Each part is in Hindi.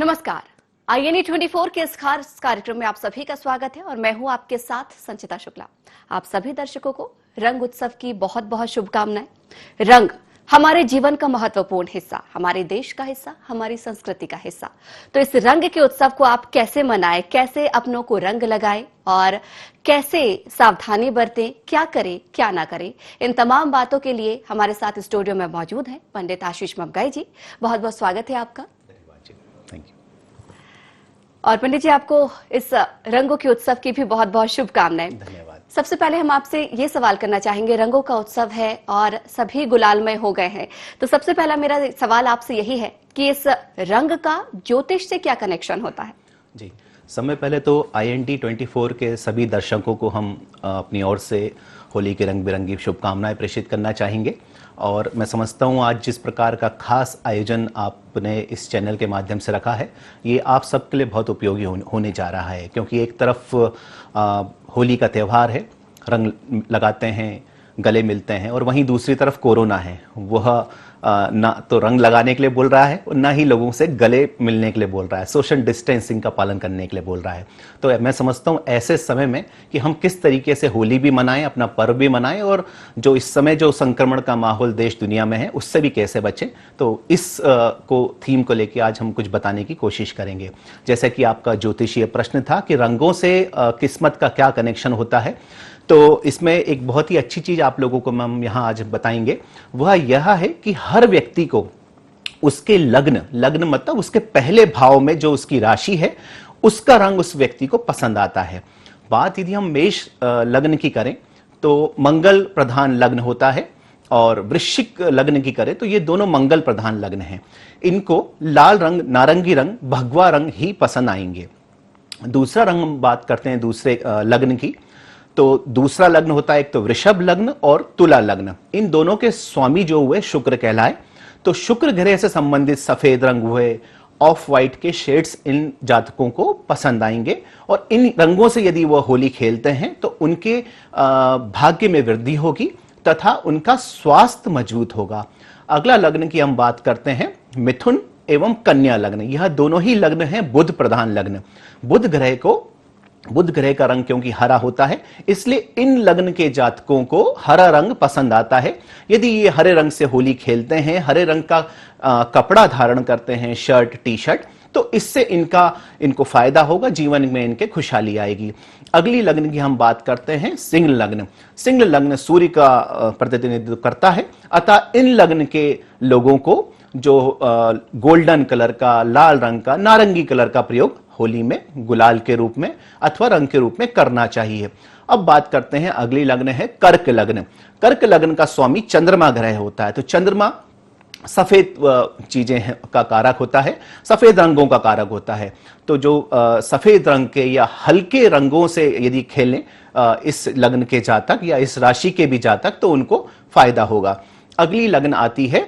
नमस्कार। INE 24 के इस खास कार्यक्रम में आप सभी का स्वागत है और मैं हूं आपके साथ संचिता शुक्ला। आप सभी दर्शकों को रंग उत्सव की बहुत बहुत शुभकामनाएं। रंग हमारे जीवन का महत्वपूर्ण हिस्सा, हमारे देश का हिस्सा, हमारी संस्कृति का हिस्सा। तो इस रंग के उत्सव को आप कैसे मनाएं, कैसे अपनों को रंग लगाएं और कैसे सावधानी बरतें, क्या करें क्या ना करें, इन तमाम बातों के लिए हमारे साथ स्टूडियो में मौजूद हैं पंडित आशीष ममगाई जी। बहुत बहुत स्वागत है आपका। Thank you. और पंडित जी, आपको इस रंगों के उत्सव की भी बहुत बहुत शुभकामनाएं। धन्यवाद। सबसे पहले हम आपसे ये सवाल करना चाहेंगे, रंगों का उत्सव है और सभी गुलालमय हो गए हैं, तो सबसे पहला मेरा सवाल आपसे यही है कि इस रंग का ज्योतिष से क्या कनेक्शन होता है? जी, समय पहले तो INT 24 के सभी दर्शकों को हम अपनी ओर से होली के रंग बिरंगी शुभकामनाएं प्रेषित करना चाहेंगे। और मैं समझता हूँ आज जिस प्रकार का खास आयोजन आपने इस चैनल के माध्यम से रखा है, ये आप सबके लिए बहुत उपयोगी होने जा रहा है, क्योंकि एक तरफ होली का त्यौहार है, रंग लगाते हैं, गले मिलते हैं, और वहीं दूसरी तरफ कोरोना है, वह ना तो रंग लगाने के लिए बोल रहा है और ना ही लोगों से गले मिलने के लिए बोल रहा है, सोशल डिस्टेंसिंग का पालन करने के लिए बोल रहा है। तो मैं समझता हूँ ऐसे समय में कि हम किस तरीके से होली भी मनाएं, अपना पर्व भी मनाएं, और जो इस समय जो संक्रमण का माहौल देश दुनिया में है उससे भी कैसे बचें। तो इस को थीम को लेकर आज हम कुछ बताने की कोशिश करेंगे। जैसे कि आपका ज्योतिषीय प्रश्न था कि रंगों से किस्मत का क्या कनेक्शन होता है, तो इसमें एक बहुत ही अच्छी चीज आप लोगों को हम यहाँ आज बताएंगे। वह यह है कि हर व्यक्ति को उसके लग्न मतलब उसके पहले भाव में जो उसकी राशि है, उसका रंग उस व्यक्ति को पसंद आता है। बात यदि हम मेष लग्न की करें तो मंगल प्रधान लग्न होता है, और वृश्चिक लग्न की करें तो ये दोनों मंगल प्रधान लग्न हैं। इनको लाल रंग, नारंगी रंग, भगवा रंग ही पसंद आएंगे। दूसरा रंग हम बात करते हैं दूसरे लग्न की, तो दूसरा लग्न होता है एक तो वृषभ लग्न और तुला लग्न। इन दोनों के स्वामी जो हुए शुक्र कहलाए। तो शुक्र ग्रह से संबंधित सफेद रंग हुए, ऑफ वाइट के शेड्स इन जातकों को पसंद आएंगे, और इन रंगों से यदि वह होली खेलते हैं तो उनके भाग्य में वृद्धि होगी तथा उनका स्वास्थ्य मजबूत होगा। अगला लग्न की हम बात करते हैं मिथुन एवं कन्या लग्न। यह दोनों ही लग्न हैं बुध प्रधान लग्न। बुध ग्रह का रंग क्योंकि हरा होता है, इसलिए इन लग्न के जातकों को हरा रंग पसंद आता है। यदि ये हरे रंग से होली खेलते हैं, हरे रंग का कपड़ा धारण करते हैं, शर्ट टी शर्ट, तो इससे इनको फायदा होगा, जीवन में इनके खुशहाली आएगी। अगली लग्न की हम बात करते हैं सिंह लग्न। सिंह लग्न सूर्य का प्रतिनिधित्व करता है, अतः इन लग्न के लोगों को जो गोल्डन कलर का, लाल रंग का, नारंगी कलर का प्रयोग होली में गुलाल के रूप में अथवा रंग के रूप में करना चाहिए। अब बात करते हैं, अगली लग्न है कर्क लग्न। कर्क लग्न का स्वामी चंद्रमा ग्रह होता है। तो चंद्रमा सफेद चीजें का कारक होता है, सफेद रंगों का कारक होता है। तो जो सफेद रंग के या हल्के रंगों से यदि खेलें इस लग्न के जातक या इस राशि के भी जातक, तो उनको फायदा होगा। अगली लग्न आती है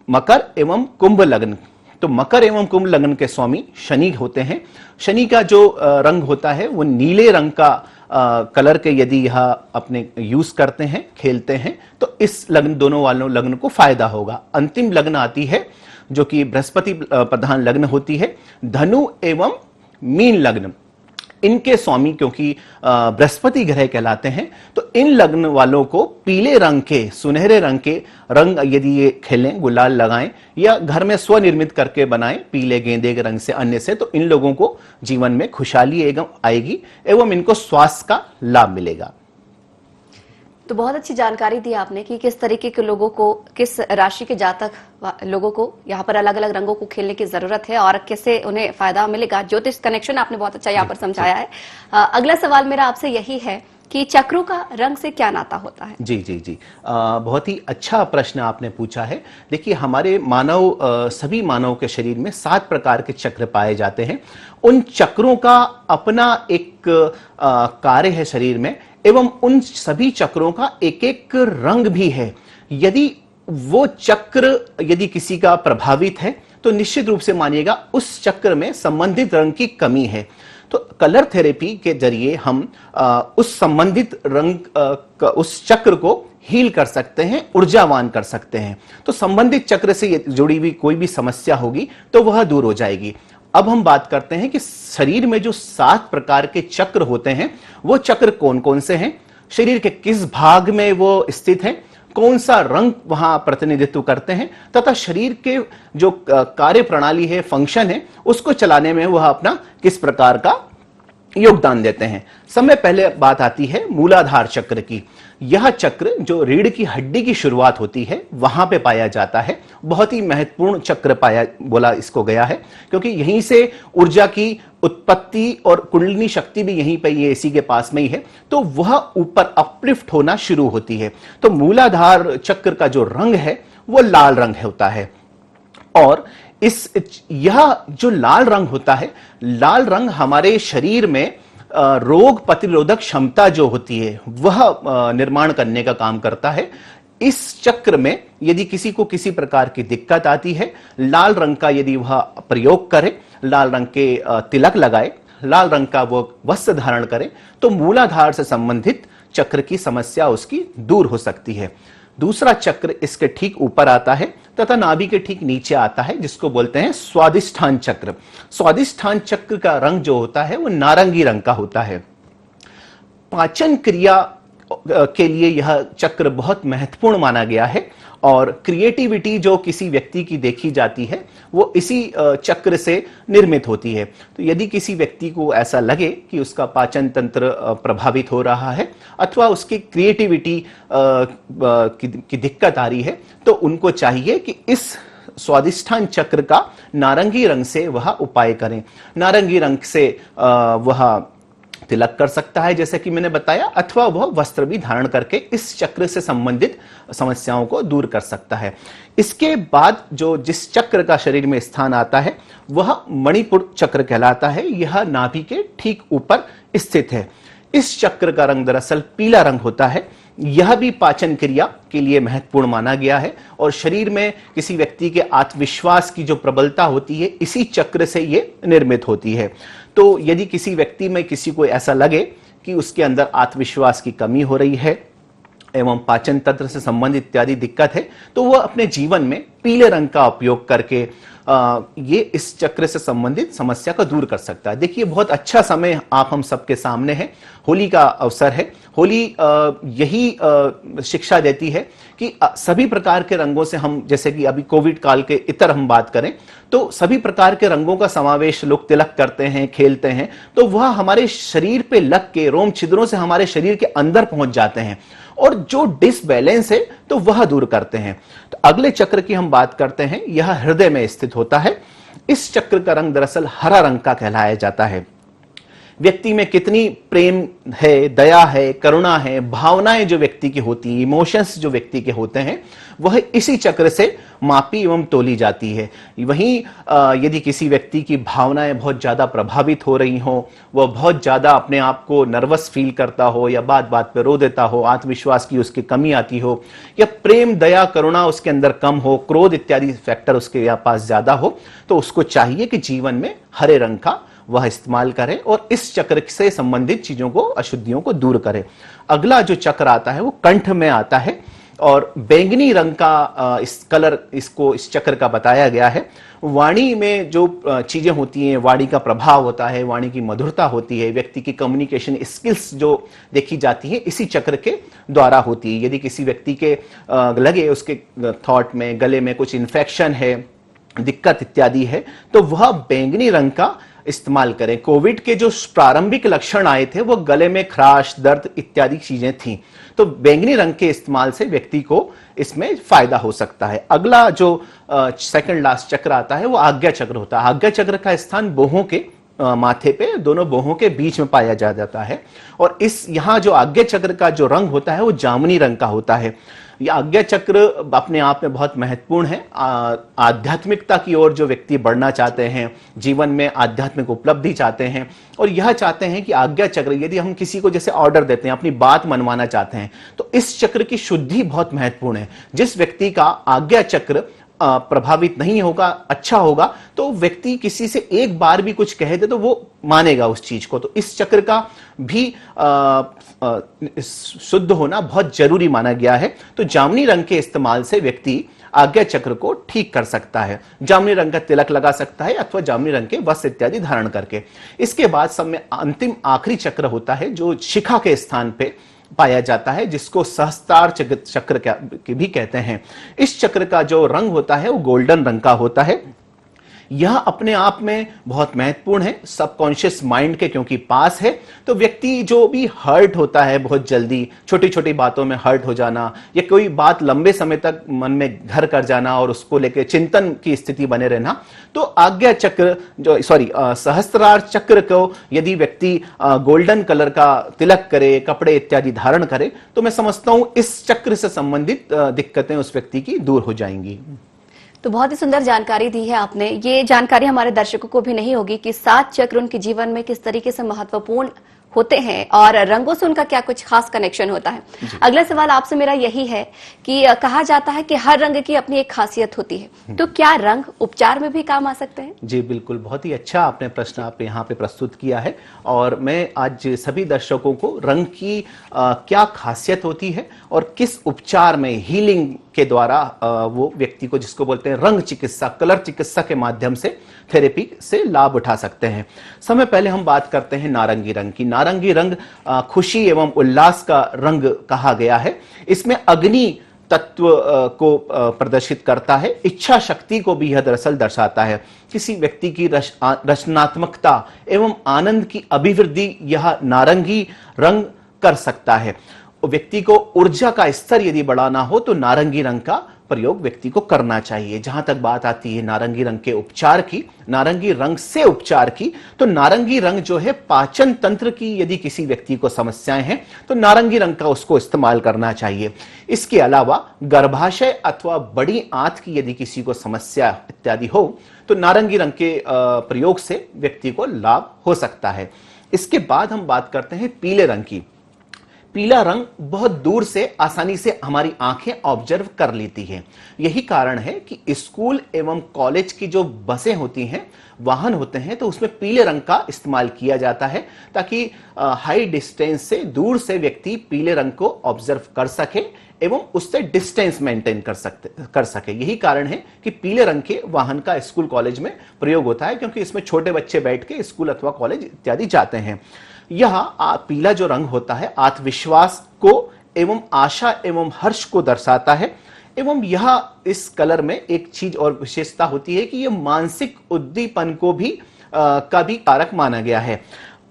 मकर एवं कुंभ लग्न। तो मकर एवं कुंभ लग्न के स्वामी शनि होते हैं। शनि का जो रंग होता है वो नीले रंग का कलर के यदि यह अपने यूज करते हैं, खेलते हैं, तो इस लग्न दोनों वालों लग्न को फायदा होगा। अंतिम लग्न आती है जो कि बृहस्पति प्रधान लग्न होती है, धनु एवं मीन लग्न। इनके स्वामी क्योंकि बृहस्पति ग्रह कहलाते हैं, तो इन लग्न वालों को पीले रंग के, सुनहरे रंग के रंग यदि ये खेलें, गुलाल लगाएं या घर में स्वनिर्मित करके बनाएं पीले गेंदे के रंग से, अन्य से, तो इन लोगों को जीवन में खुशहाली आएगी एवं इनको स्वास्थ्य का लाभ मिलेगा। तो बहुत अच्छी जानकारी दी आपने कि किस तरीके के लोगों को, किस राशि के जातक लोगों को यहाँ पर अलग अलग रंगों को खेलने की जरूरत है और कैसे उन्हें फायदा मिलेगा। ज्योतिष कनेक्शन आपने बहुत अच्छा यहाँ पर समझाया है। अगला सवाल मेरा आपसे यही है कि चक्रों का रंग से क्या नाता होता है? जी, बहुत ही अच्छा प्रश्न आपने पूछा है। देखिए, हमारे सभी मानव के शरीर में 7 प्रकार के चक्र पाए जाते हैं। उन चक्रों का अपना एक कार्य है शरीर में, एवं उन सभी चक्रों का एक एक रंग भी है। यदि वो चक्र यदि किसी का प्रभावित है तो निश्चित रूप से मानिएगा उस चक्र में संबंधित रंग की कमी है। तो कलर थेरेपी के जरिए हम उस संबंधित रंग उस चक्र को हील कर सकते हैं, ऊर्जावान कर सकते हैं। तो संबंधित चक्र से जुड़ी हुई कोई भी समस्या होगी तो वह दूर हो जाएगी। अब हम बात करते हैं कि शरीर में जो 7 प्रकार के चक्र होते हैं वो चक्र कौन कौन से हैं, शरीर के किस भाग में वो स्थित हैं, कौन सा रंग वहां प्रतिनिधित्व करते हैं, तथा शरीर के जो कार्य प्रणाली है, फंक्शन है, उसको चलाने में वह अपना किस प्रकार का योगदान देते हैं। सबसे पहले बात आती है मूलाधार चक्र की। यह चक्र जो रीढ़ की हड्डी की शुरुआत होती है वहां पे पाया जाता है। बहुत ही महत्वपूर्ण चक्र बोला इसको गया है, क्योंकि यहीं से ऊर्जा की उत्पत्ति और कुंडलिनी शक्ति भी यहीं पे, ये इसी के पास में ही है, तो वह ऊपर अपलिफ्ट होना शुरू होती है। तो मूलाधार चक्र का जो रंग है वो लाल रंग होता है। और यह जो लाल रंग होता है, लाल रंग हमारे शरीर में रोग प्रतिरोधक क्षमता जो होती है वह निर्माण करने का काम करता है। इस चक्र में यदि किसी को किसी प्रकार की दिक्कत आती है, लाल रंग का यदि वह प्रयोग करे, लाल रंग के तिलक लगाए, लाल रंग का वो वस्त्र धारण करे, तो मूलाधार से संबंधित चक्र की समस्या उसकी दूर हो सकती है। दूसरा चक्र इसके ठीक ऊपर आता है तथा नाभि के ठीक नीचे आता है, जिसको बोलते हैं स्वादिष्ठान चक्र। स्वादिष्ठान चक्र का रंग जो होता है वो नारंगी रंग का होता है। पाचन क्रिया के लिए यह चक्र बहुत महत्वपूर्ण माना गया है और क्रिएटिविटी जो किसी व्यक्ति की देखी जाती है वो इसी चक्र से निर्मित होती है। तो यदि किसी व्यक्ति को ऐसा लगे कि उसका पाचन तंत्र प्रभावित हो रहा है अथवा उसकी क्रिएटिविटी की दिक्कत आ रही है, तो उनको चाहिए कि इस स्वादिष्ठान चक्र का नारंगी रंग से वह उपाय करें। नारंगी रंग से वह तिलक कर सकता है जैसे कि मैंने बताया, अथवा वह वस्त्र भी धारण करके इस चक्र से संबंधित समस्याओं को दूर कर सकता है। इसके बाद जो जिस चक्र का शरीर में स्थान आता है वह मणिपुर चक्र कहलाता है। यह नाभि के ठीक ऊपर स्थित है। इस चक्र का रंग दरअसल पीला रंग होता है। यह भी पाचन क्रिया के लिए महत्वपूर्ण माना गया है और शरीर में किसी व्यक्ति के आत्मविश्वास की जो प्रबलता होती है इसी चक्र से ये निर्मित होती है। तो यदि किसी व्यक्ति में किसी को ऐसा लगे कि उसके अंदर आत्मविश्वास की कमी हो रही है एवं पाचन तंत्र से संबंधित इत्यादि दिक्कत है, तो वह अपने जीवन में पीले रंग का उपयोग करके ये इस चक्र से संबंधित समस्या को दूर कर सकता है। देखिए, बहुत अच्छा समय आप हम सबके सामने है, होली का अवसर है। होली यही शिक्षा देती है कि सभी प्रकार के रंगों से हम, जैसे कि अभी कोविड काल के इतर हम बात करें तो सभी प्रकार के रंगों का समावेश लोग तिलक करते हैं, खेलते हैं, तो वह हमारे शरीर पे लग के रोम छिद्रों से हमारे शरीर के अंदर पहुंच जाते हैं और जो डिसबैलेंस है तो वह दूर करते हैं। तो अगले चक्र की हम बात करते हैं, यह हृदय में स्थित होता है। इस चक्र का रंग दरअसल हरा रंग का कहलाया जाता है। व्यक्ति में कितनी प्रेम है, दया है, करुणा है, भावनाएं जो व्यक्ति की होती हैं, इमोशंस जो व्यक्ति के होते हैं, वह इसी चक्र से मापी एवं तोली जाती है। वहीं यदि किसी व्यक्ति की भावनाएं बहुत ज्यादा प्रभावित हो रही हो, वह बहुत ज्यादा अपने आप को नर्वस फील करता हो या बात बात पे रो देता हो, आत्मविश्वास की उसकी कमी आती हो या प्रेम, दया, करुणा उसके अंदर कम हो, क्रोध इत्यादि फैक्टर उसके पास ज्यादा हो, तो उसको चाहिए कि जीवन में हरे रंग का वह इस्तेमाल करें और इस चक्र से संबंधित चीजों को, अशुद्धियों को दूर करें। अगला जो चक्र आता है वो कंठ में आता है और बैंगनी रंग का इस चक्र का बताया गया है। वाणी में जो चीजें होती हैं, वाणी का प्रभाव होता है, वाणी की मधुरता होती है, व्यक्ति की कम्युनिकेशन स्किल्स जो देखी जाती है इसी चक्र के द्वारा होती है। यदि किसी व्यक्ति के लगे उसके थॉट में, गले में कुछ इन्फेक्शन है, दिक्कत इत्यादि है, तो वह बैंगनी रंग का इस्तेमाल करें। कोविड के जो प्रारंभिक लक्षण आए थे वो गले में खराश, दर्द इत्यादि चीजें थीं, तो बैंगनी रंग के इस्तेमाल से व्यक्ति को इसमें फायदा हो सकता है। अगला जो सेकंड लास्ट चक्र आता है वो आज्ञा चक्र होता है। आज्ञा चक्र का स्थान बोहों के माथे पे, दोनों बोहों के बीच में पाया जाता है और यहाँ जो आज्ञा चक्र का जो रंग होता है वो जामुनी रंग का होता है। यह आज्ञा चक्र अपने आप में बहुत महत्वपूर्ण है। आध्यात्मिकता की ओर जो व्यक्ति बढ़ना चाहते हैं, जीवन में आध्यात्मिक उपलब्धि चाहते हैं और यह चाहते हैं कि आज्ञा चक्र, यदि हम किसी को जैसे ऑर्डर देते हैं, अपनी बात मनवाना चाहते हैं, तो इस चक्र की शुद्धि बहुत महत्वपूर्ण है। जिस व्यक्ति का आज्ञा चक्र प्रभावित नहीं होगा, अच्छा होगा, तो व्यक्ति किसी से एक बार भी कुछ कह दे तो वो मानेगा उस चीज को। तो इस चक्र का भी शुद्ध होना बहुत जरूरी माना गया है। तो जामुनी रंग के इस्तेमाल से व्यक्ति आज्ञा चक्र को ठीक कर सकता है। जामुनी रंग का तिलक लगा सकता है अथवा जामुनी रंग के वस्त्र इत्यादि धारण करके। इसके बाद सब में अंतिम आखिरी चक्र होता है जो शिखा के स्थान पे पाया जाता है, जिसको सहस्त्रार चक्र भी कहते हैं। इस चक्र का जो रंग होता है वो गोल्डन रंग का होता है। यह अपने आप में बहुत महत्वपूर्ण है सबकॉन्शियस माइंड के, क्योंकि पास है। तो व्यक्ति जो भी हर्ट होता है बहुत जल्दी, छोटी छोटी बातों में हर्ट हो जाना या कोई बात लंबे समय तक मन में घर कर जाना और उसको लेकर चिंतन की स्थिति बने रहना, तो आज्ञा चक्र जो सहस्त्रार चक्र को यदि व्यक्ति गोल्डन कलर का तिलक करे, कपड़े इत्यादि धारण करे, तो मैं समझता हूं इस चक्र से संबंधित दिक्कतें उस व्यक्ति की दूर हो जाएंगी। तो बहुत ही सुंदर जानकारी दी है आपने। ये जानकारी हमारे दर्शकों को भी नहीं होगी कि 7 चक्र उनके जीवन में किस तरीके से महत्वपूर्ण होते हैं और रंगों से उनका क्या कुछ खास कनेक्शन होता है। अगला सवाल आपसे मेरा यही है कि कहा जाता है कि हर रंग की अपनी एक खासियत होती है, तो क्या रंग उपचार में भी काम आ सकते हैं? जी बिल्कुल, बहुत ही अच्छा आपने प्रश्न आप यहाँ पे प्रस्तुत किया है। और मैं आज सभी दर्शकों को रंग की क्या खासियत होती है और किस उपचार में हीलिंग के द्वारा वो व्यक्ति को, जिसको बोलते हैं रंग चिकित्सा, कलर चिकित्सा के माध्यम से थेरेपी से लाभ उठा सकते हैं। समय पहले हम बात करते हैं नारंगी रंग की। नारंगी रंग खुशी एवं उल्लास का रंग कहा गया है। इसमें अग्नि तत्व को प्रदर्शित करता है। इच्छा शक्ति को भी यह दरअसल दर्शाता है। किसी व्यक्ति की रचनात्मकता एवं आनंद की अभिवृद्धि यह नारंगी रंग कर सकता है। व्यक्ति को ऊर्जा का स्तर यदि बढ़ाना हो तो नारंगी रंग का प्रयोग व्यक्ति को करना चाहिए। जहां तक बात आती है नारंगी रंग के उपचार की, नारंगी रंग से उपचार की, तो नारंगी रंग जो है पाचन तंत्र की यदि किसी व्यक्ति को समस्याएं हैं तो नारंगी रंग का उसको इस्तेमाल करना चाहिए। इसके अलावा गर्भाशय अथवा बड़ी आंत की यदि किसी को समस्या इत्यादि हो तो नारंगी रंग के प्रयोग से व्यक्ति को लाभ हो सकता है। इसके बाद हम बात करते हैं पीले रंग की। पीला रंग बहुत दूर से आसानी से हमारी आंखें ऑब्जर्व कर लेती हैं। यही कारण है कि स्कूल एवं कॉलेज की जो बसें होती हैं, वाहन होते हैं, तो उसमें पीले रंग का इस्तेमाल किया जाता है ताकि हाई डिस्टेंस से, दूर से व्यक्ति पीले रंग को ऑब्जर्व कर सके एवं उससे डिस्टेंस मेंटेन कर सके। यही कारण है कि पीले रंग के वाहन का स्कूल कॉलेज में प्रयोग होता है, क्योंकि इसमें छोटे बच्चे बैठ के स्कूल अथवा कॉलेज इत्यादि जाते हैं। यह पीला जो रंग होता है आत्मविश्वास को एवं आशा एवं हर्ष को दर्शाता है। एवं यह इस कलर में एक चीज और विशेषता होती है कि यह मानसिक उद्दीपन को भी का भी कारक माना गया है।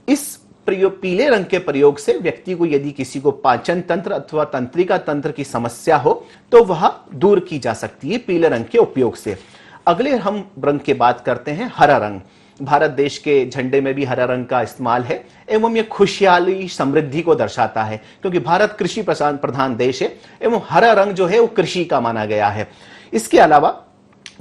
इस पीले रंग के प्रयोग से व्यक्ति को यदि किसी को पाचन तंत्र अथवा तंत्रिका तंत्र की समस्या हो तो वह दूर की जा सकती है पीले रंग के उपयोग से। अगले हम रंग की बात करते हैं हरा रंग। भारत देश के झंडे में भी हरा रंग का इस्तेमाल है एवं यह खुशहाली समृद्धि को दर्शाता है, क्योंकि भारत कृषि प्रधान देश है एवं हरा रंग जो है वो कृषि का माना गया है। इसके अलावा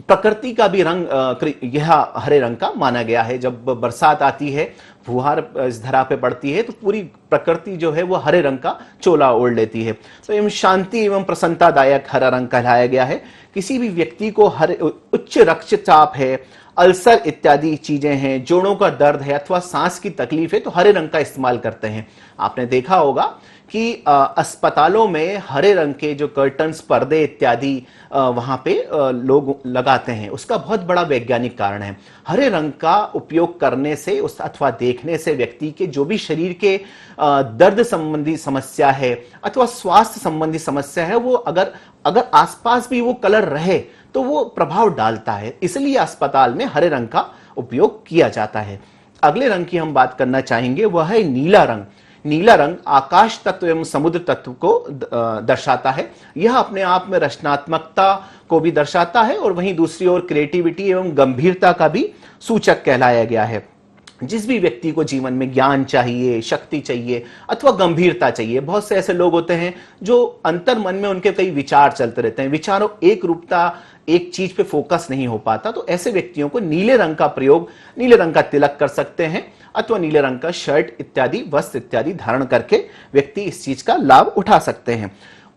प्रकृति का भी रंग यह हरे रंग का माना गया है। जब बरसात आती है, फुहार इस धरा पे पड़ती है, तो पूरी प्रकृति जो है वो हरे रंग का चोला ओढ़ लेती है। तो एवं शांति एवं प्रसन्नतादायक हरा रंग कहलाया गया है। किसी भी व्यक्ति को उच्च रक्तचाप है, अल्सर इत्यादि चीजें हैं, जोड़ों का दर्द है अथवा सांस की तकलीफ है, तो हरे रंग का इस्तेमाल करते हैं। आपने देखा होगा कि अस्पतालों में हरे रंग के जो कर्टन्स, पर्दे इत्यादि वहां पे लोग लगाते हैं। उसका बहुत बड़ा वैज्ञानिक कारण है। हरे रंग का उपयोग करने से अथवा देखने से व्यक्ति के जो भी शरीर के दर्द संबंधी समस्या है अथवा स्वास्थ्य संबंधी समस्या है, वो अगर आसपास भी वो कलर रहे तो वो प्रभाव डालता है। इसलिए अस्पताल में हरे रंग का उपयोग किया जाता है। अगले रंग की हम बात करना चाहेंगे, वह है नीला रंग। नीला रंग आकाश तत्व एवं समुद्र तत्व को दर्शाता है। यह अपने आप में रचनात्मकता को भी दर्शाता है और वहीं दूसरी ओर क्रिएटिविटी एवं गंभीरता का भी सूचक कहलाया गया है। जिस भी व्यक्ति को जीवन में ज्ञान चाहिए, शक्ति चाहिए अथवा गंभीरता चाहिए, बहुत से ऐसे लोग होते हैं जो अंतर मन में उनके कई विचार चलते रहते हैं, विचारों एक रूपता, एक चीज पे फोकस नहीं हो पाता, तो ऐसे व्यक्तियों को नीले रंग का प्रयोग, नीले रंग का तिलक कर सकते हैं अथवा नीले रंग का शर्ट इत्यादि, वस्त्र इत्यादि धारण करके व्यक्ति इस चीज का लाभ उठा सकते हैं।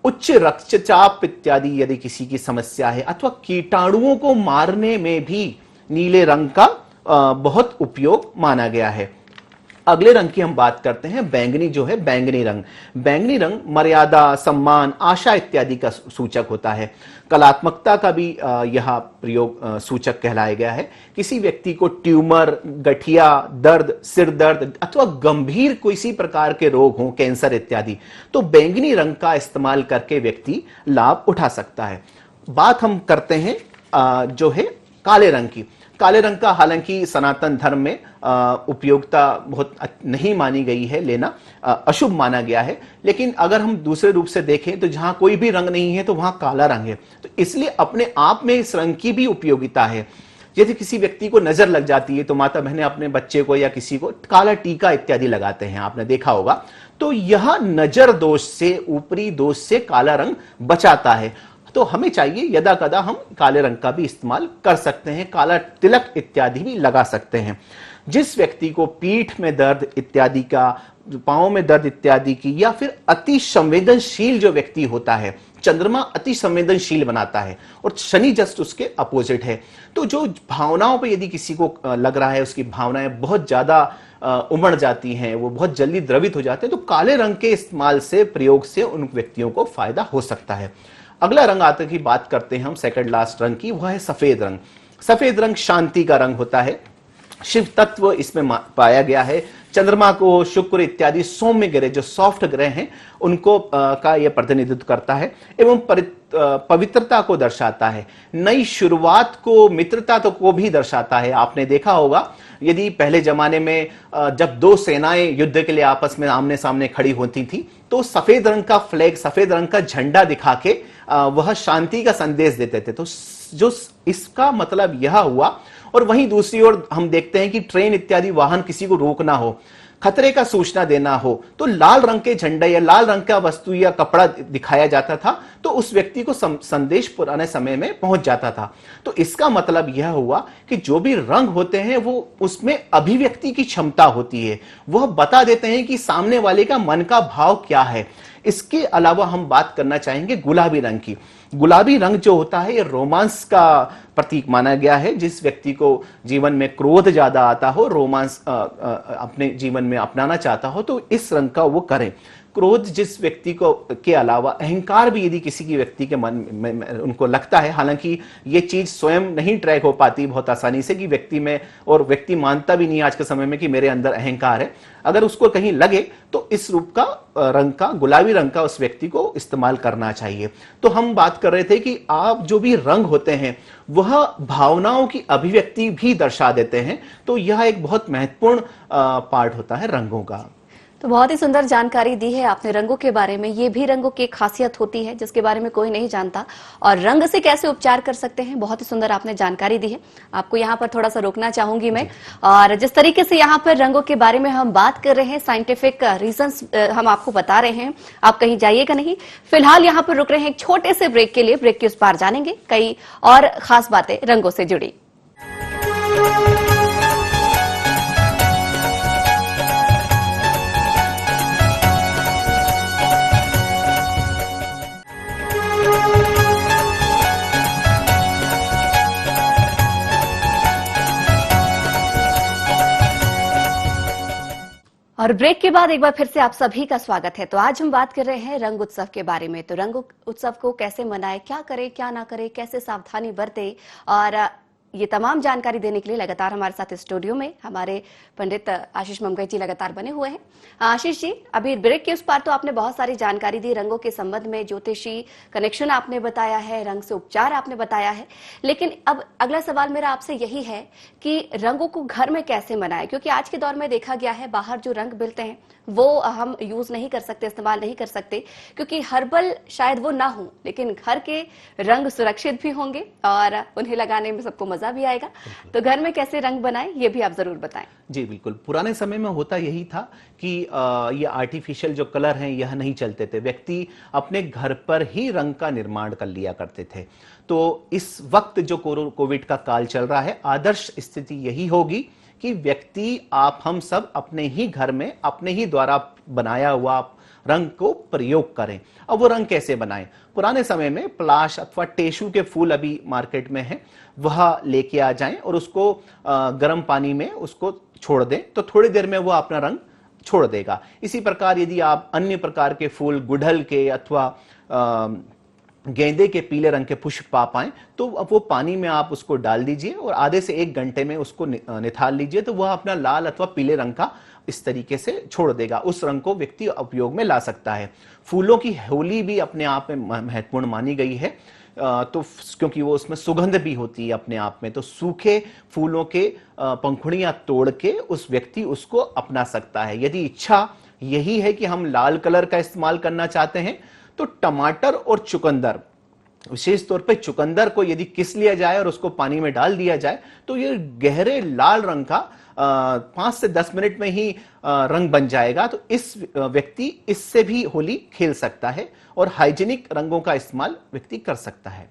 उच्च रक्तचाप इत्यादि यदि किसी की समस्या है, अथवा कीटाणुओं को मारने में भी नीले रंग का बहुत उपयोग माना गया है। अगले रंग की हम बात करते हैं, बैंगनी जो है, बैंगनी रंग। बैंगनी रंग मर्यादा, सम्मान, आशा इत्यादि का सूचक होता है। कलात्मकता का भी यह प्रयोग सूचक कहलाया गया है। किसी व्यक्ति को ट्यूमर, गठिया दर्द, सिर दर्द अथवा गंभीर किसी प्रकार के रोग हों, कैंसर इत्यादि, तो बैंगनी रंग का इस्तेमाल करके व्यक्ति लाभ उठा सकता है। बात हम करते हैं जो है काले रंग की। काले रंग का हालांकि सनातन धर्म में उपयोगिता बहुत नहीं मानी गई है, लेना अशुभ माना गया है, लेकिन अगर हम दूसरे रूप से देखें तो जहां कोई भी रंग नहीं है तो वहां काला रंग है, तो इसलिए अपने आप में इस रंग की भी उपयोगिता है। यदि किसी व्यक्ति को नजर लग जाती है तो माता बहनें अपने बच्चे को या किसी को काला टीका इत्यादि लगाते हैं, आपने देखा होगा। तो यह नजर दोष से, ऊपरी दोष से काला रंग बचाता है। तो हमें चाहिए यदा कदा हम काले रंग का भी इस्तेमाल कर सकते हैं, काला तिलक इत्यादि भी लगा सकते हैं। जिस व्यक्ति को पीठ में दर्द इत्यादि का, पांव में दर्द इत्यादि की, या फिर अति संवेदनशील जो व्यक्ति होता है, चंद्रमा अति संवेदनशील बनाता है और शनि जस्ट उसके अपोजिट है, तो जो भावनाओं पर यदि किसी को लग रहा है उसकी भावनाएं बहुत ज्यादा उमड़ जाती हैं, वो बहुत जल्दी द्रवित हो जाते हैं, तो काले रंग के इस्तेमाल से, प्रयोग से उन व्यक्तियों को फायदा हो सकता है। अगला रंग आते की बात करते हैं हम सेकंड लास्ट रंग की, वह है सफेद रंग। सफेद रंग शांति का रंग होता है, शिव तत्व इसमें पाया गया है। चंद्रमा को, शुक्र इत्यादि सौम्य ग्रह, जो सॉफ्ट ग्रह हैं, उनको का यह प्रतिनिधित्व करता है एवं पवित्रता को दर्शाता है। नई शुरुआत को, मित्रता तो को भी दर्शाता है। आपने देखा होगा यदि पहले जमाने में जब दो सेनाएं युद्ध के लिए आपस में आमने सामने खड़ी होती थी, तो सफेद रंग का फ्लैग, सफेद रंग का झंडा दिखा के वह शांति का संदेश देते थे। तो जो इसका मतलब यह हुआ। और वहीं दूसरी ओर हम देखते हैं कि ट्रेन इत्यादि वाहन किसी को रोकना हो, खतरे का सूचना देना हो, तो लाल रंग के झंडे या लाल रंग का वस्तु या कपड़ा दिखाया जाता था, तो उस व्यक्ति को संदेश पुराने समय में पहुंच जाता था। तो इसका मतलब यह हुआ कि जो भी रंग होते हैं वो उसमें अभिव्यक्ति की क्षमता होती है, वह बता देते हैं कि सामने वाले का मन का भाव क्या है। इसके अलावा हम बात करना चाहेंगे गुलाबी रंग की। गुलाबी रंग जो होता है ये रोमांस का प्रतीक माना गया है। जिस व्यक्ति को जीवन में क्रोध ज्यादा आता हो, रोमांस अपने जीवन में अपनाना चाहता हो, तो इस रंग का वो करें। क्रोध जिस व्यक्ति को के अलावा अहंकार भी यदि किसी की व्यक्ति के मन में उनको लगता है, हालांकि ये चीज स्वयं नहीं ट्रैक हो पाती बहुत आसानी से कि व्यक्ति में, और व्यक्ति मानता भी नहीं आज के समय में कि मेरे अंदर अहंकार है, अगर उसको कहीं लगे तो इस रूप का रंग का, गुलाबी रंग का उस व्यक्ति को इस्तेमाल करना चाहिए। तो हम बात कर रहे थे कि आप जो भी रंग होते हैं वह भावनाओं की अभिव्यक्ति भी दर्शा देते हैं, तो यह एक बहुत महत्वपूर्ण पार्ट होता है रंगों का। तो बहुत ही सुंदर जानकारी दी है आपने रंगों के बारे में। ये भी रंगों की एक खासियत होती है जिसके बारे में कोई नहीं जानता, और रंग से कैसे उपचार कर सकते हैं, बहुत ही सुंदर आपने जानकारी दी है। आपको यहाँ पर थोड़ा सा रोकना चाहूंगी मैं, और जिस तरीके से यहाँ पर रंगों के बारे में हम बात कर रहे हैं, साइंटिफिक रीजंस हम आपको बता रहे हैं, आप कहीं जाइएगा नहीं। फिलहाल यहाँ पर रुक रहे हैं एक छोटे से ब्रेक के लिए। ब्रेक के उस पार जानेंगे कई और खास बातें रंगों से जुड़ी। और ब्रेक के बाद एक बार फिर से आप सभी का स्वागत है। तो आज हम बात कर रहे हैं रंग उत्सव के बारे में। तो रंग उत्सव को कैसे मनाएं, क्या करें क्या ना करें, कैसे सावधानी बरतें, और ये तमाम जानकारी देने के लिए लगातार हमारे साथ स्टूडियो में हमारे पंडित आशीष ममगई जी लगातार बने हुए हैं। आशीष जी, अभी ब्रेक के उस पार तो आपने बहुत सारी जानकारी दी रंगों के संबंध में, ज्योतिषी कनेक्शन आपने बताया है, रंग से उपचार आपने बताया है, लेकिन अब अगला सवाल मेरा आपसे यही है कि रंगों को घर में कैसे मनाएं, क्योंकि आज के दौर में देखा गया है बाहर जो रंग मिलते हैं वो हम यूज नहीं कर सकते, इस्तेमाल नहीं कर सकते, क्योंकि हर्बल शायद वो ना हो, लेकिन घर के रंग सुरक्षित भी होंगे और उन्हें लगाने में सबको मजा भी आएगा। तो घर में कैसे रंग बनाएं ये भी आप जरूर बताएं। जी बिल्कुल, पुराने समय में होता यही था कि ये आर्टिफिशियल जो कलर हैं यह नहीं चलते थे, व्यक्ति अपने घर पर ही रंग का निर्माण कर लिया करते थे। तो इस वक्त जो कोविड का काल चल रहा है, आदर्श स्थिति यही होगी कि व्यक्ति, आप, हम सब अपने ही घर में अपने ही द्वारा बनाया हुआ रंग को प्रयोग करें। अब वो रंग कैसे बनाएं? पुराने समय में पलाश अथवा टेशू के फूल अभी मार्केट में है, वह लेके आ जाएं और उसको गर्म पानी में उसको छोड़ दें, तो थोड़ी देर में वो अपना रंग छोड़ देगा। इसी प्रकार यदि आप अन्य प्रकार के फूल, गुड़हल के अथवा गेंदे के पीले रंग के पुष्प पा पाएं, तो अब वो पानी में आप उसको डाल दीजिए और आधे से 1 घंटे में उसको निथाल लीजिए, तो वह अपना लाल अथवा पीले रंग का इस तरीके से छोड़ देगा। उस रंग को व्यक्ति उपयोग में ला सकता है। फूलों की होली भी अपने आप में महत्वपूर्ण मानी गई है, तो क्योंकि वो उसमें सुगंध भी होती है अपने आप में, तो सूखे फूलों के पंखुड़ियां तोड़ के उस व्यक्ति उसको अपना सकता है। यदि इच्छा यही है कि हम लाल कलर का इस्तेमाल करना चाहते हैं, तो टमाटर और चुकंदर, विशेष तौर पे चुकंदर को यदि किस लिया जाए और उसको पानी में डाल दिया जाए, तो ये गहरे लाल रंग का 5 से 10 मिनट में ही रंग बन जाएगा। तो इस व्यक्ति इससे भी होली खेल सकता है और हाइजीनिक रंगों का इस्तेमाल व्यक्ति कर सकता है।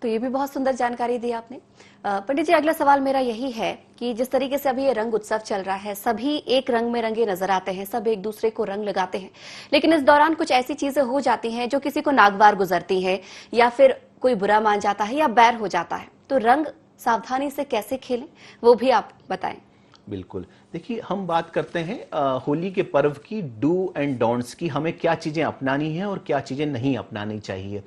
तो ये भी बहुत सुंदर जानकारी दी आपने। पंडित जी, अगला सवाल मेरा यही है कि जिस तरीके से अभी ये रंग उत्सव चल रहा है, सभी एक रंग में रंगे नजर आते हैं, सब एक दूसरे को रंग लगाते हैं, लेकिन इस दौरान कुछ ऐसी चीजें हो जाती हैं जो किसी को नागवार गुजरती हैं या फिर कोई बुरा मान जाता है या बैर हो जाता है, तो रंग सावधानी से कैसे खेलें, वो भी आप बताएं। बिल्कुल, देखिए हम बात करते हैं होली के पर्व की डू एंड डोंट्स की, हमें क्या चीजें अपनानी है और क्या चीजें नहीं अपनानी चाहिए।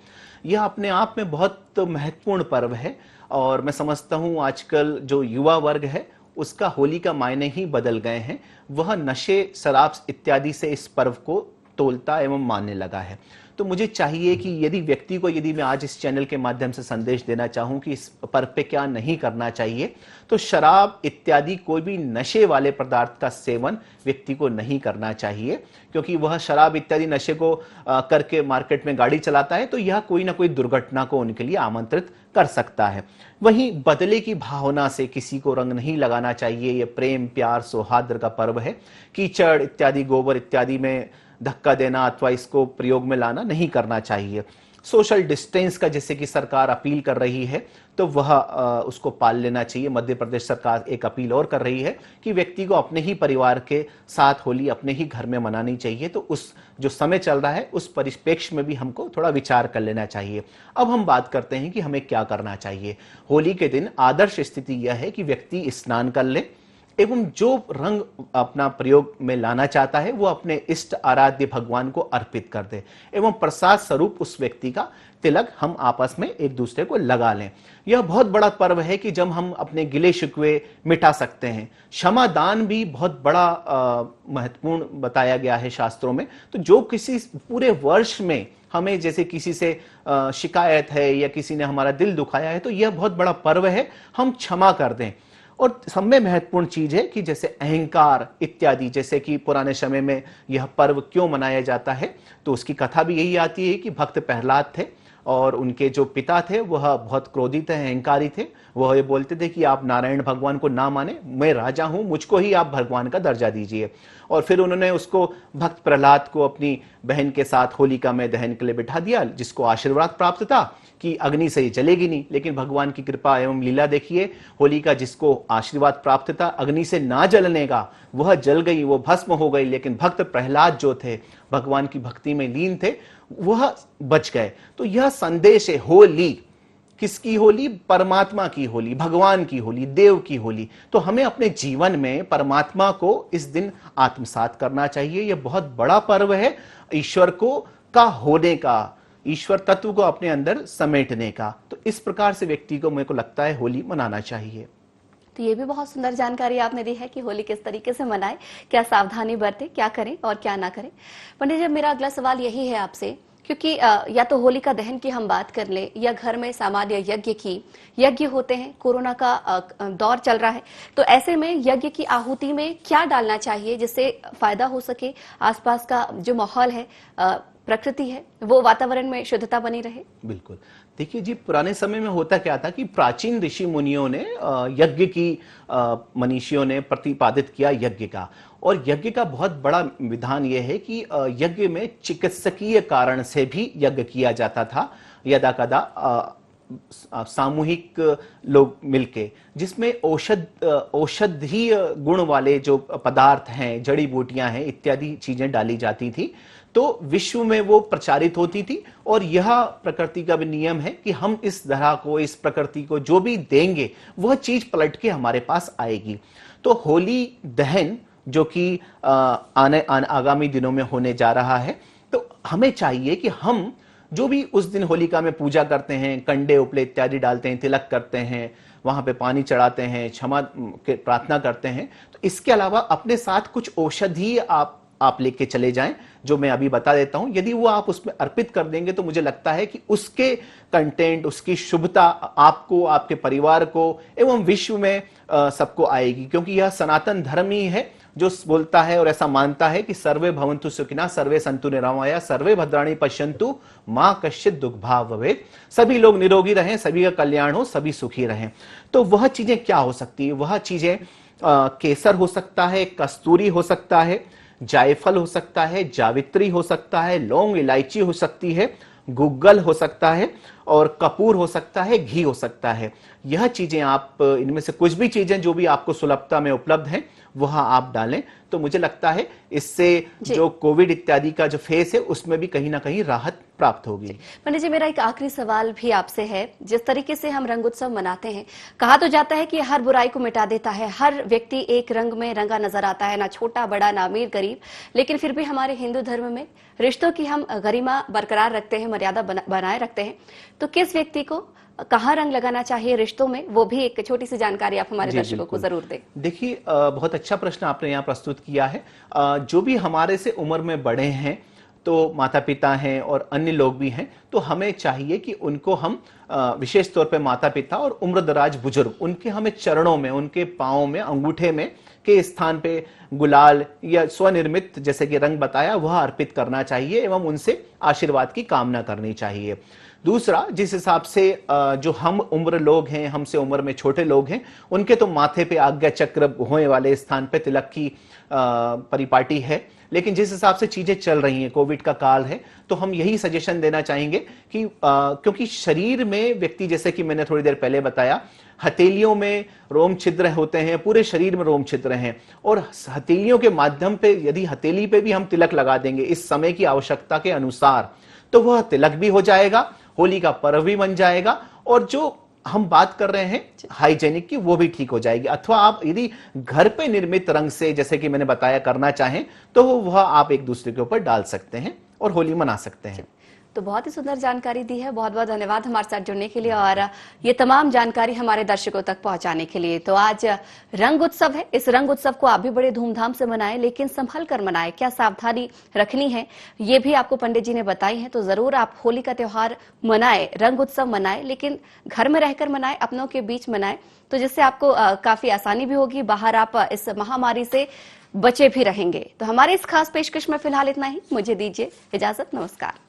यह अपने आप में बहुत महत्वपूर्ण पर्व है और मैं समझता हूं आजकल जो युवा वर्ग है उसका होली का मायने ही बदल गए हैं। वह नशे, शराब इत्यादि से इस पर्व को तोलता एवं मानने लगा है। तो मुझे चाहिए कि यदि मैं आज इस चैनल के माध्यम से संदेश देना चाहूं कि इस पर्व पे क्या नहीं करना चाहिए, तो शराब इत्यादि कोई भी नशे वाले पदार्थ का सेवन व्यक्ति को नहीं करना चाहिए, क्योंकि वह शराब इत्यादि नशे को करके मार्केट में गाड़ी चलाता है, तो यह कोई ना कोई दुर्घटना को उनके लिए आमंत्रित कर सकता है। वहीं बदले की भावना से किसी को रंग नहीं लगाना चाहिए। यह प्रेम, प्यार, सौहार्द का पर्व है। कीचड़ इत्यादि, गोबर इत्यादि में धक्का देना अथवा इसको प्रयोग में लाना नहीं करना चाहिए। सोशल डिस्टेंस का जैसे कि सरकार अपील कर रही है, तो वह उसको पाल लेना चाहिए। मध्य प्रदेश सरकार एक अपील और कर रही है कि व्यक्ति को अपने ही परिवार के साथ होली अपने ही घर में मनानी चाहिए। तो उस जो समय चल रहा है उस परिप्रेक्ष्य में भी हमको थोड़ा विचार कर लेना चाहिए। अब हम बात करते हैं कि हमें क्या करना चाहिए। होली के दिन आदर्श स्थिति यह है कि व्यक्ति स्नान कर ले एवं जो रंग अपना प्रयोग में लाना चाहता है वो अपने इष्ट आराध्य भगवान को अर्पित कर दे एवं प्रसाद स्वरूप उस व्यक्ति का तिलक हम आपस में एक दूसरे को लगा लें। यह बहुत बड़ा पर्व है कि जब हम अपने गिले शिकवे मिटा सकते हैं। क्षमा दान भी बहुत बड़ा महत्वपूर्ण बताया गया है शास्त्रों में। तो जो किसी पूरे वर्ष में हमें जैसे किसी से शिकायत है या किसी ने हमारा दिल दुखाया है, तो यह बहुत बड़ा पर्व है, हम क्षमा कर दें। और सब में महत्वपूर्ण चीज है कि जैसे अहंकार इत्यादि, जैसे कि पुराने समय में यह पर्व क्यों मनाया जाता है, तो उसकी कथा भी यही आती है कि भक्त प्रहलाद थे और उनके जो पिता थे वह बहुत क्रोधित अहंकारी थे। वह ये बोलते थे कि आप नारायण भगवान को ना माने, मैं राजा हूं, मुझको ही आप भगवान का दर्जा दीजिए। और फिर उन्होंने उसको भक्त प्रहलाद को अपनी बहन के साथ होलिका में दहन के लिए बिठा दिया, जिसको आशीर्वाद प्राप्त था कि अग्नि से ही जलेगी नहीं। लेकिन भगवान की कृपा एवं लीला देखिए, होलिका जिसको आशीर्वाद प्राप्त था अग्नि से ना जलने का, वह जल गई, वो भस्म हो गई। लेकिन भक्त प्रहलाद जो थे, भगवान की भक्ति में लीन थे, वह बच गए। तो यह संदेश है होली किसकी होली? परमात्मा की होली, भगवान की होली, देव की होली। तो हमें अपने जीवन में परमात्मा को इस दिन आत्मसात करना चाहिए। यह बहुत बड़ा पर्व है ईश्वर को का होने का, ईश्वर तत्व को अपने अंदर समेटने का। तो इस प्रकार से व्यक्ति को, मेरे को लगता है, होली मनाना चाहिए। तो ये भी बहुत सुंदर जानकारी आपने दी है कि होली किस तरीके से मनाएं, क्या सावधानी बरतें, क्या करें और क्या ना करें। पंडित जी, मेरा अगला सवाल यही है आपसे, क्योंकि या तो होली का दहन की हम बात कर ले या घर में सामान्य यज्ञ होते हैं, कोरोना का दौर चल रहा है, तो ऐसे में यज्ञ की आहुति में क्या डालना चाहिए जिससे फायदा हो सके, आसपास का जो माहौल है, प्रकृति है, वो वातावरण में शुद्धता बनी रहे। बिल्कुल, देखिए जी, पुराने समय में होता क्या था कि प्राचीन ऋषि मुनियों ने यज्ञ की मनीषियों ने प्रतिपादित किया यज्ञ का। और यज्ञ का बहुत बड़ा विधान यह है कि यज्ञ में चिकित्सकीय कारण से भी यज्ञ किया जाता था। यदा कदा सामूहिक लोग मिलके, जिसमें औषधीय गुण वाले जो पदार्थ हैं, जड़ी बूटियां हैं, इत्यादि चीजें डाली जाती थी, तो विश्व में वो प्रचारित होती थी। और यह प्रकृति का भी नियम है कि हम इस तरह को, इस प्रकृति को जो भी देंगे वह चीज पलट के हमारे पास आएगी। तो होली दहन जो कि आगामी दिनों में होने जा रहा है, तो हमें चाहिए कि हम जो भी उस दिन होलिका में पूजा करते हैं, कंडे उपले इत्यादि डालते हैं, तिलक करते हैं, वहां पे पानी चढ़ाते हैं, क्षमा के प्रार्थना करते हैं, तो इसके अलावा अपने साथ कुछ औषधि आप लेके चले जाएं, जो मैं अभी बता देता हूं। यदि वो आप उसमें अर्पित कर देंगे तो मुझे लगता है कि उसके कंटेंट, उसकी शुभता आपको, आपके परिवार को एवं विश्व में सबको आएगी, क्योंकि यह सनातन धर्म ही है जो बोलता है और ऐसा मानता है कि सर्वे भवन्तु सुखिनः, सर्वे सन्तु निरामया, सर्वे भद्राणि पश्यन्तु माँ कश्चित् दुर्भाग् भवेत्। सभी लोग निरोगी रहें, सभी का कल्याण हो, सभी सुखी रहें। तो वह चीजें क्या हो सकती है? वह चीजें केसर हो सकता है, कस्तूरी हो सकता है, जायफल हो सकता है, जावित्री हो सकता है, लौंग इलायची हो सकती है, गुग्गल हो सकता है और कपूर हो सकता है, घी हो सकता है। यह चीजें आप, इनमें से कुछ भी चीजें जो भी आपको सुलभता में उपलब्ध हैं वह आप डालें, तो मुझे लगता है इससे जो कोविड इत्यादि का जो फेस है उसमें भी कहीं ना कहीं राहत प्राप्त होगी। पंडित जी, मेरा एक आखिरी सवाल भी आपसे है। जिस तरीके से हम रंग उत्सव मनाते हैं, कहा तो जाता है कि हर बुराई को मिटा देता है, हर व्यक्ति एक रंग में रंगा नजर आता है, ना छोटा बड़ा, ना अमीर गरीब, लेकिन फिर भी हमारे हिंदू धर्म में रिश्तों की हम गरिमा बरकरार रखते हैं, मर्यादा बनाए रखते हैं। तो किस व्यक्ति को कहाँ रंग लगाना चाहिए रिश्तों में, वो भी एक छोटी सी जानकारी आप हमारे दर्शकों को जरूर दें। देखिए, बहुत अच्छा प्रश्न आपने यहाँ प्रस्तुत किया है। जो भी हमारे से उम्र में बड़े हैं, तो माता पिता हैं और अन्य लोग भी हैं, तो हमें चाहिए कि उनको हम विशेष तौर पे माता पिता और उम्रदराज बुजुर्ग, उनके हमें चरणों में, उनके पाँव में, अंगूठे में के स्थान पे गुलाल या स्वनिर्मित जैसे कि रंग बताया वह अर्पित करना चाहिए एवं उनसे आशीर्वाद की कामना करनी चाहिए। दूसरा, जिस हिसाब से जो हम उम्र लोग हैं, हमसे उम्र में छोटे लोग हैं, उनके तो माथे पे आज्ञा चक्र होने वाले स्थान पे तिलक की परिपाटी है। लेकिन जिस हिसाब से चीजें चल रही हैं, कोविड का काल है, तो हम यही सजेशन देना चाहेंगे कि क्योंकि शरीर में व्यक्ति, जैसे कि मैंने थोड़ी देर पहले बताया, हथेलियों में रोम छिद्र होते हैं, पूरे शरीर में रोम छिद्र हैं, और हथेलियों के माध्यम पे यदि हथेली पे भी हम तिलक लगा देंगे इस समय की आवश्यकता के अनुसार, तो वह तिलक भी हो जाएगा, होली का पर्व भी बन जाएगा, और जो हम बात कर रहे हैं हाइजेनिक की, वो भी ठीक हो जाएगी। अथवा आप यदि घर पे निर्मित रंग से, जैसे कि मैंने बताया, करना चाहें तो वह आप एक दूसरे के ऊपर डाल सकते हैं और होली मना सकते हैं। तो बहुत ही सुंदर जानकारी दी है, बहुत बहुत धन्यवाद हमारे साथ जुड़ने के लिए और ये तमाम जानकारी हमारे दर्शकों तक पहुंचाने के लिए। तो आज रंग उत्सव है, इस रंग उत्सव को आप भी बड़े धूमधाम से मनाएं, लेकिन संभल कर मनाएं। क्या सावधानी रखनी है ये भी आपको पंडित जी ने बताई है। तो जरूर आप होली का त्योहार मनाएं, रंग उत्सव मनाएं, लेकिन घर में रहकर मनाएं, अपनों के बीच मनाएं, तो जिससे आपको काफी आसानी भी होगी, बाहर आप इस महामारी से बचे भी रहेंगे। तो हमारे इस खास पेशकश में फिलहाल इतना ही, मुझे दीजिए इजाजत, नमस्कार।